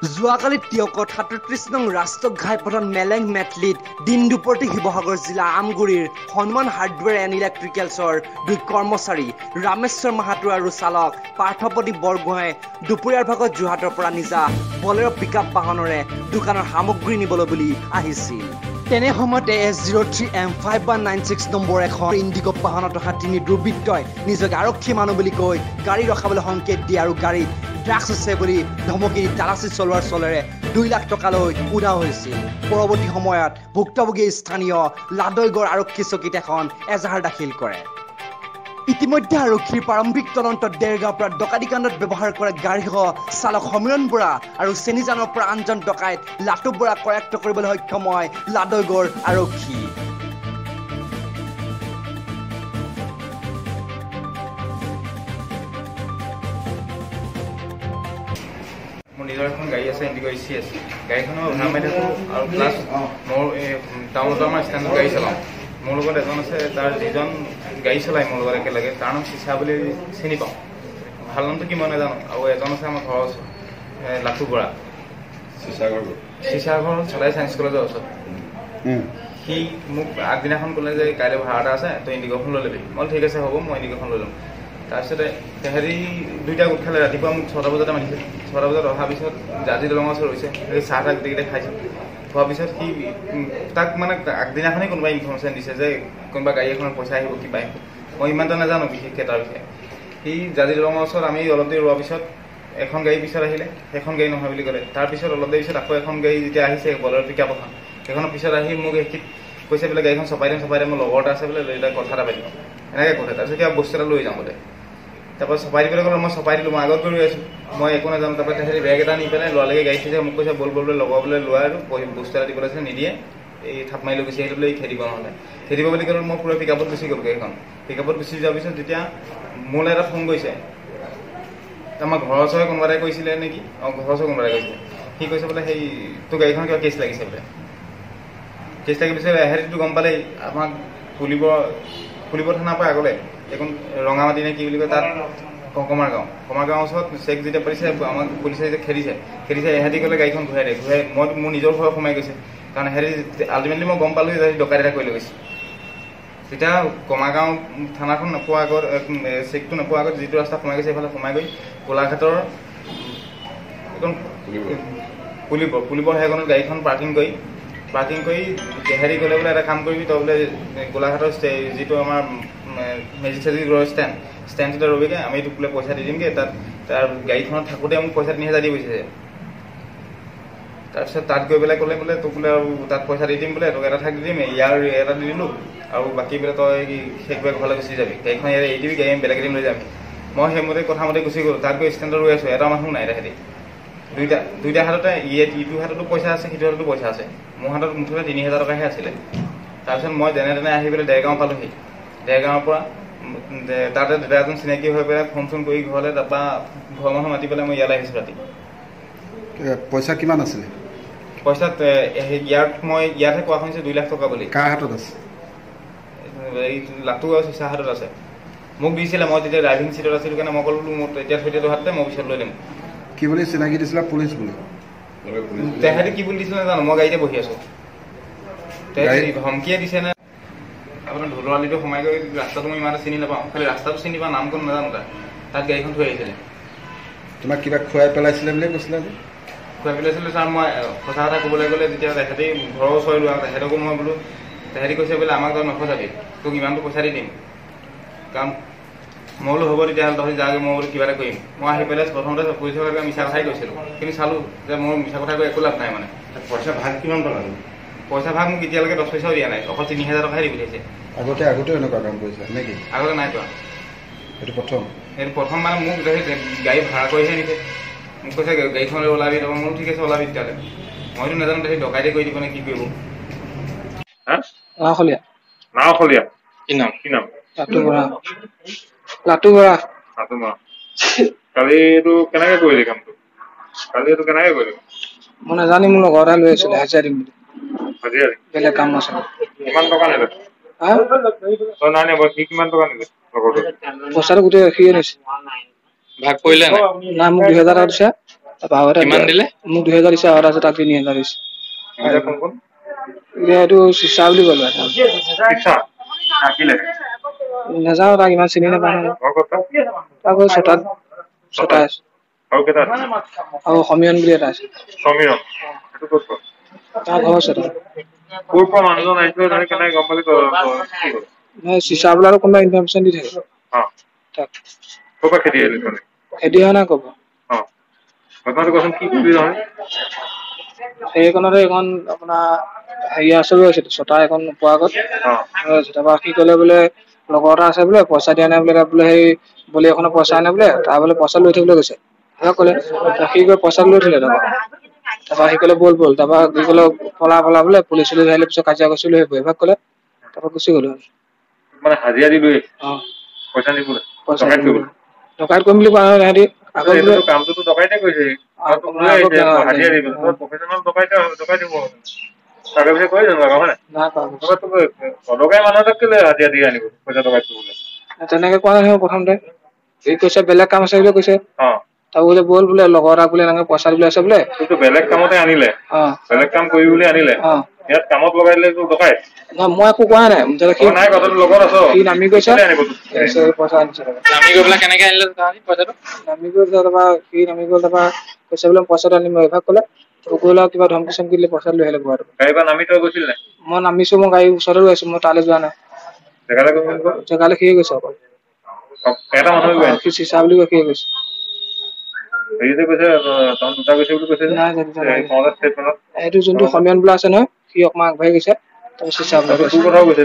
যোৱাকালি টিয়কত ৩৭ নং ৰাষ্ট্ৰীয় ঘাইপথত মেলেং মেটলিত দিন দুপৰতে শিৱসাগৰ জিলা আমগুৰিৰ হনুমান হাৰ্ডৱেৰ এণ্ড ইলেক্ট্ৰিকেলছৰ ২ কৰ্মচাৰী ৰামেশ্বৰ মাহাতো আৰু চালক পাৰ্থপতি বৰগোহাঁই দুপৰীয়াৰ ভাগত যোৰহাটৰ পৰা নিজা বলেৰ' পিকআপ বাহনেৰে দোকানৰ সামগ্ৰী নিবলৈ বুলি আহিছিল। তেনে সময়তে S03M5196 নম্বৰ এখন ইণ্ডিগো বাহনত অহা ৩ দুৰ্বৃত্তই নিজকে আৰক্ষী মানুহ বুলি কৈ গাড়ী ৰখাবলৈ সংকেত দিয়ে আৰু গাড়ীত ড্ৰাগছ আছে বুলি ধমকি তালাচী চলোৱাৰ চলেৰে ২ লাখ টকালৈ উধাও হৈছিল। পৰৱৰ্তী সময়ত ভুক্তভোগী স্থানীয় লাদৈগড় আৰক্ষী চকীত এখন এজাহাৰ দাখিল কৰে। ইতিমধ্যে আৰক্ষীৰ প্ৰাৰম্ভিক তদন্তত দেৰগাঁৱৰ পৰা ডকাইতি কাণ্ডত ব্যৱহাৰ কৰা গাড়ীসহ চালক সমীৰণ বৰা আৰু চেনিজানৰ পৰা আনজন ডকাইত লাটু বৰা কৰায়ত্ব কৰিবলৈ সক্ষম হয় লাদৈগড় আৰক্ষী। মোৰ নিজৰ এখন গাড়ী আছে ইণ্ডিগো ECS গাড়ীখনৰ উঠাই মাৰি থাকোঁ আৰু প্লাছ মোৰ টাউনত আমাৰ ষ্টেণ্ডত গাড়ী চলাওঁ। মোৰ লগত এজন আছে তাৰ যিজন গাড়ী চলায় মোৰ লগত একেলগে তাৰ নাম চিচা বুলি চিনি পাওঁ, ভাল নামটো কি মই নাজানো। আৰু এজন আছে আমাৰ ঘৰৰ ওচৰত লাটু বৰা, চিচা ঘৰ চলাই চায়েন্স কলেজৰ ওচৰত। সি মোক আগদিনাখন ক'লে যে কাইলৈ ভাড়া এটা আছে তই ইণ্ডিগোখন লৈ ল'বি। মই ঠিক আছে হ'ব মই ইণ্ডিগোখন লৈ ল'ম। তাৰপিছতে হেৰি দুইটা গোট খালে, ৰাতিপুৱা মোক ৬টা বজাতে মাতিছে। ৬টা বজাত অহাৰ পিছত জাজি দলঙৰ ওচৰত ৰৈছে, সেই চাহ তাহ গোটেইকেইটা খাইছে। খোৱাৰ পিছত সি তাক মানে আগদিনাখনেই কোনোবাই ইনফৰ্মেশ্যন দিছে যে কোনোবা গাড়ী এখনৰ পইচা আহিব কিবা আহিব, মই ইমান এটা নাজানো বিশেষকৈ তাৰ বিষয়ে। সি জাজি দলঙৰ ওচৰত আমি অলপ দেৰি ৰোৱাৰ পিছত এখন গাড়ী পিছত আহিলে, সেইখন গাড়ী নহয় বুলি ক'লে। তাৰপিছত অলপ দেৰি পিছত আকৌ এখন গাড়ী যেতিয়া আহিছে বলেৰ' পিকআপ এখন, সেইখনৰ পিছত আহি মোক সেইখিনিত কৈছে বোলে গাড়ীখন চপাই দিম মোৰ লগৰ এটা আছে বোলে লৈ তাক কথা এটা পাতিম, এনেকৈ ক'লে। তাৰপিছত কিবা বস্তু এটা লৈ যাওঁ বোলে। তাৰপৰা চপাই দিবলৈ ক'লে, মই চপাই দিলোঁ, মই আগত গৈ ৰৈ আছোঁ, মই একো নাজানো। তাৰপৰা তেহেঁতি বেগ এটা নি পেলাই ল'ৰালৈকে গাড়ী থৈছে, মোক কৈছে বল বোলে লগৰ বোলে লোৱা আৰু বস্তু এটা দিবলৈ আছে, নিদিয়ে এই থাপ মাৰি লৈ গুচি আহিলোঁ বোলে, এই খেদিব নহ'লে। খেদিব বুলি ক'লে মই পুৰা পিকআপত গুচি গ'লোঁ। গাড়ীখন পিকআপত গুচি যোৱাৰ পিছত যেতিয়া মোলৈ এটা ফোন কৰিছে, আমাৰ ঘৰৰ ওচৰৰে কোনোবা এটাই কৈছিলে নেকি, ঘৰৰ ওচৰৰ কোনোবা এটাই কৈছিলে। সি কৈছে বোলে সেই তোৰ গাড়ীখন কিবা কেছ লাগিছে বোলে। কেছ লাগি পিছত এহেঁতিটো গম পালেই, আমাক পুলিবৰ থানাৰ পৰা আগলৈ এখন ৰঙামাটি নে কি বুলি কয় তাত কমাৰ গাঁৱৰ ওচৰত চেক যেতিয়া পাতিছে আমাক পুলিচে যেতিয়া খেদিছে এহেঁতি ক'লে গাড়ীখন ঘূৰাই দিয়ে। মই মোৰ নিজৰ ঘৰ সোমাই গৈছে, কাৰণ এহেঁতি আল্টিমেটলি মই গম পালোঁ যে ডকাইত এটা কৰি লৈ গৈছে। তেতিয়া কমাৰগাঁও থানাখন নোপোৱাৰ আগত চেকটো নোপোৱাৰ আগত যিটো ৰাস্তা সোমাই গৈছে সেইফালে সোমাই গৈ গোলাঘাটৰ এখন পুলিবৰ সেইখনত গাড়ীখন পাৰ্কিং কৰি হেৰি ক'লে বোলে এটা কাম কৰিবি তই বোলে গোলাঘাটৰ যিটো আমাৰ মেজিক ষ্টেণ্ডটোতে ৰবিগৈ, আমি তোক বোলে পইচা দি দিমগৈ। তাৰ গাড়ীখনত থাকোঁতে মোক পইচা ৩,০০০ দি গৈছে। তাৰপিছত তাত গৈ পেলাই ক'লে বোলে তোক বোলে আৰু তাত পইচা দি দিম বোলে, তোক এটা থাক দি দিম, ইয়াৰ এটা দি দিলোঁ আৰু বাকী বোলে তই সেইবাৰ ঘৰলৈ গুচি যাবি, গাড়ীখন ইয়াত এৰি দিবি, গাড়ী আমি বেলেগ এদিন লৈ যাবি। মই সেইমতে কথামতে গুচি গ'লোঁ। তাত গৈ ষ্টেণ্ডত ৰৈ আছোঁ, এটা মানুহ নাই তেহেঁতি। দুইটা হাততে ইটো হাততো পইচা আছে, সিটো হাততো পইচা আছে। মোৰ হাতত মুঠতে ৩,০০০ টকাহে আছিলে। তাৰপিছত মই যেনে তেনে আহি পেলাই দেৰগাঁও পালোঁহি। দেৰগাঁৱৰ পৰা তাতে দাদা এজন চিনাকি হৈ পেলাই ফোন চোন কৰি ঘৰলৈ, তাৰপৰা ঘৰৰ মানুহ মাতি পেলাই মই ইয়ালৈ আহিছোঁ ৰাতি। পইচা কিমান আছিলে? পইচা মই ইয়াতহে কোৱা শুনিছোঁ ২ লাখ টকা বুলি। কাৰ হাতত আছে? এই লাটু আৰু চিচা হাতত আছে। মোক দিছিলে, মই তেতিয়া ড্ৰাইভিং চিটত আছিলোঁ কাৰণে মই ক'লোঁ মোৰ এতিয়া থৈ দিয়াটো হাততে, মই পিছত লৈ দিম। কি বুলি চিনাকি দিছিলে? পুলিচ বুলি? তেহেঁতি কি বুলি দিছিলে নাজানো, মই গাড়ীতে বহি আছোঁ। ধমকিয়ে দিছে নে আপোনাৰ ঢোলৰালিটো সোমাই গৈ ৰাস্তাটো মই ইমান চিনি নাপাওঁ, খালি ৰাস্তাটো চিনি পাওঁ, নাম কোন নাজানো। তাত গাড়ীখন থৈ আহিছিলে। তোমাক কিবা খুৱাই পেলাইছিলে বুলিয়ে কৈছিলে? খুৱাই পেলাইছিলে ছাৰ। মই সঁচা কথা ক'বলৈ গ'লে যেতিয়া তেহেঁতি ঘৰৰ ওচৰ লোৱা তেহেঁতকো মই বোলো, তেহেঁতি কৈছে বোলে আমাক তই নফচাবি, তোক ইমানটো পইচা দি দিম। কাৰণ মই বোলো হ'ব তেতিয়াহ'লে তহঁতি যাগৈ, মই বোলো কিবা এটা কৰিম। মই আহি পেলাই প্ৰথমতে পুলিচৰ বাবে মিছা কথাই কৈছিলোঁ, কিন্তু চালোঁ যে মোৰ মিছা কথা কৈ একো লাভ নাই। মানে পইচা ভাগ কিমান টকা? পইচা ভাগ মোক এতিয়ালৈকে 10 পইচাও দিয়া নাই, অকল ৩,০০০ টকাহে দি পঠিয়াইছে। আগতেও এনেকুৱা কাম কৰিছে নেকি? আগতে নাই কৰা। এইটো প্ৰথম মানে মোক গাড়ী ভাড়া কৰিহে নিছে। মোক কৈছে গাড়ীখন লৈ ওলাবি, তাৰপৰা মোৰ ঠিক আছে ওলাবি তেতিয়াহ'লে। মইতো নাজানো তেহেঁতি ডকাইতে কৰি দিব নে কি কৰিব। নাওখলীয়া কি নাম? লাটু বৰা। কালি এইটো কেনেকে কৰিলি কামটো? মই নাজানি মোৰ লগৰ এটা লৈ আছিলে হাজিৰা দিম বুলি। বেলেগ কাম নাছিলে। কিমান টকা নিলে? নাই সি কিমান টকা নিলে? পইচাটো গোটেই ৰাখিয়ে নিছে। ভাগ কৰিলে নাই? মোক ২,০০০ টকা দিছে। কিমান দিলে মোক 2000 দিছে আৰু আছে তাক 3000 দিছে এটা কোন কোন এইটো চিচা বুলি ক'লো এটা ইচ্ছা আকিলে নাযাওঁ তাক ইমান চিনি নাপায় নহয় তাক ছটা আছে আৰু কেটা আৰু সমীৰণ বুলি এটা আছে সমীৰণ এটো ক'ত তাৰ ঘৰ আছে কোৰ পৰা মানুহজন আহিছিল জানি কেনে গম পালি কি হ'ল চিচা বোলা কোনোবা ইনফৰমেশ্যন দি থাকে তাক ক'ৰ পৰা খেদি আহিলি তই খেদি অহা নাই ক'ব ঘটনাটো কচোন কি বুলি নহয় সেইখনতে এখন আপোনাৰ হেৰি আছে ছটা এখন নোপোৱা আগত তাৰপৰা সি ক'লে বোলে লগৰ এটা আছে বোলে পইচা দিয়া নাই বোলে তাত বোলে সেই বলি এখনৰ পইচা আনে বোলে তাৰ বোলে পইচা লৈ থাকিবলৈ গৈছে ক'লে সি গৈ পইচা লৈ থলে তাৰপৰা সি ক'লে বল তাৰপৰা সি ক'লে পলা বোলে পুলিচ আহিলে পিছত কাজিয়া কৰিছিল লৈ আহিব এবাৰ ক'লে তাৰপৰা গুচি গ'লো মানে হাজিৰা দি লৈ পইচা নিবলৈ ডকাইত কৰিম বুলি কোৱা নাই সিহঁতি আগত কামটোতো ডকাইতে কৰিছে হাজিৰা দি প্ৰফেচনেল ডকাইতে ডকাই দিব তাকে পিছে কৈ জানো হয় অদৰকাৰী মানুহ এটাক কেলে হাজিৰা দি আনিব পইচা ডকাইত কৰিবলৈ তেনেকে কোৱা নাই প্ৰথমতে সি কৈছে বেলেগ কাম আছে বুলি কৈছে তাৰ বোলে বল বোলে লগৰ এটা বোলে এনেকে পইচা বুলি আছে বোলে তোৰতো বেলেগ কামতে আনিলে বেলেগ কাম কৰি বুলি আনিলে ইয়াত কামত লগাই দিলে তোৰ ডকাইত মই একো কোৱা নাই নাই কথাটো লগত আছ সি নামি গৈছে পইচা আনিছে নামি গৈ পেলাই কেনেকে আনিলে পইচাটো নামি গৈ তাৰপৰা সি নামি গ'ল তাৰপৰা কৈছে বোলে পইচাটো আনিম এভাগ ক'লে গ'ল কিবা ধমকি চমকি দিলে পইচা লৈ আহিলে ঘৰটো গাড়ীৰ পৰা নামি তই গৈছিল নাই মই নামিছো মই গাড়ী ওচৰতে ৰৈ আছো মই তালৈ যোৱা নাই জেগালৈ সিয়ে গৈছে অকল এটা মানুহ গৈ সি চিচা বুলি কৈ সিয়ে গৈছে হেৰিতে কৈছে তহঁত দুটা গৈছে বুলি কৈছে এইটো যোনটো সমীৰণ বোলা আছে নহয় সি অকমান আগবাঢ়ি গৈছে তাৰপিছত চিচা বোলা তোৰ কথাও কৈছে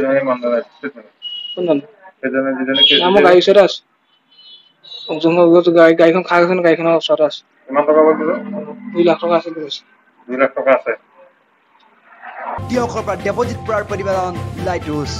মই গাড়ীৰ ওচৰতে আছো গাড়ীখন খাই গৈছে গাড়ীখনৰ ওচৰতে আছে কিমান টকা পাবি 2 লাখ টকা আছে বুলি কৈছে 2 লাখ টকা আছে দিয়কৰ পৰা দেৱজিৎ বৰাৰ প্ৰতিবেদন লাইট হাউচ